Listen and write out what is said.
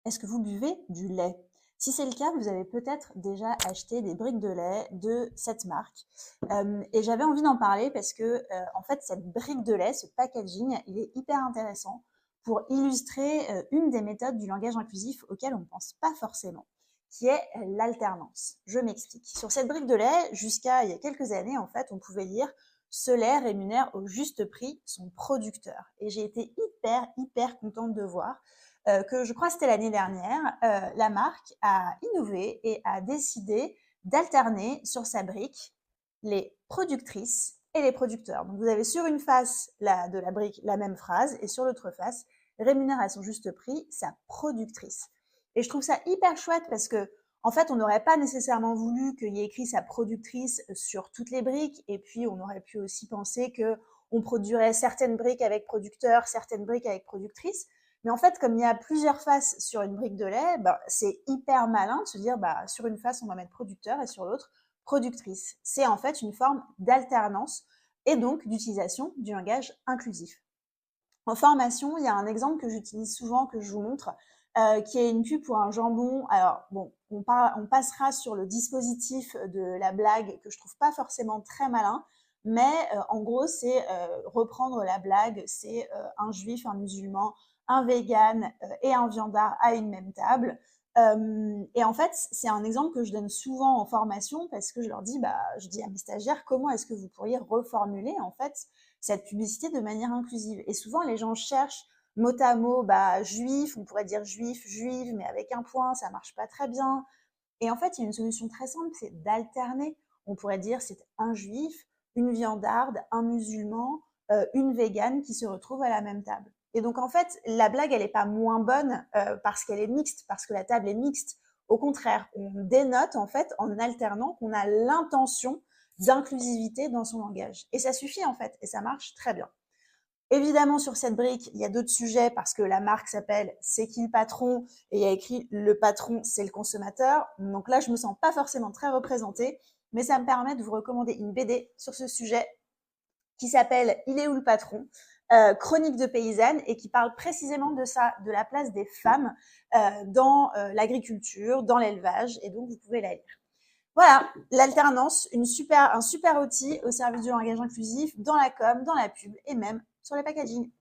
Est-ce que vous buvez du lait? Si c'est le cas, vous avez peut-être déjà acheté des briques de lait de cette marque. Et j'avais envie d'en parler parce que, en fait, cette brique de lait, ce packaging, il est hyper intéressant pour illustrer une des méthodes du langage inclusif auxquelles on ne pense pas forcément, qui est l'alternance. Je m'explique. Sur cette brique de lait, jusqu'à il y a quelques années, en fait, on pouvait lire ce lait rémunère au juste prix son producteur. Et j'ai été hyper contente de voir que je crois que c'était l'année dernière, la marque a innové et a décidé d'alterner sur sa brique les productrices et les producteurs. Donc vous avez sur une face de la brique la même phrase et sur l'autre face, rémunère à son juste prix sa productrice. Et je trouve ça hyper chouette parce que en fait, on n'aurait pas nécessairement voulu qu'il y ait écrit sa productrice sur toutes les briques, et puis on aurait pu aussi penser que on produirait certaines briques avec producteur, certaines briques avec productrice. Mais en fait, comme il y a plusieurs faces sur une brique de lait, c'est hyper malin de se dire, sur une face, on va mettre producteur et sur l'autre, productrice. C'est en fait une forme d'alternance et donc d'utilisation du langage inclusif. En formation, il y a un exemple que j'utilise souvent, que je vous montre, qui est une pub pour un jambon. Alors, bon, on passera sur le dispositif de la blague que je trouve pas forcément très malin, mais en gros, c'est reprendre la blague, c'est un juif, un musulman, un vegan et un viandard à une même table. Et en fait, c'est un exemple que je donne souvent en formation parce que je leur dis, je dis à mes stagiaires, comment est-ce que vous pourriez reformuler en fait cette publicité de manière inclusive. Et souvent, les gens cherchent mot à mot, juif, on pourrait dire juif, juive, mais avec un point, ça marche pas très bien. Et en fait, il y a une solution très simple, c'est d'alterner. On pourrait dire c'est un juif, une viandarde, un musulman, une végane qui se retrouvent à la même table. Et donc en fait, la blague, elle n'est pas moins bonne parce qu'elle est mixte, parce que la table est mixte. Au contraire, on dénote en fait en alternant qu'on a l'intention d'inclusivité dans son langage. Et ça suffit en fait, et ça marche très bien. Évidemment, sur cette brique, il y a d'autres sujets parce que la marque s'appelle C'est qui le patron et il y a écrit le patron, c'est le consommateur. Donc là, je me sens pas forcément très représentée, mais ça me permet de vous recommander une BD sur ce sujet qui s'appelle Il est où le patron, chronique de paysanne, et qui parle précisément de ça, de la place des femmes dans l'agriculture, dans l'élevage, et donc vous pouvez la lire. Voilà, l'alternance, un super outil au service du langage inclusif dans la com, dans la pub et même sur les packaging.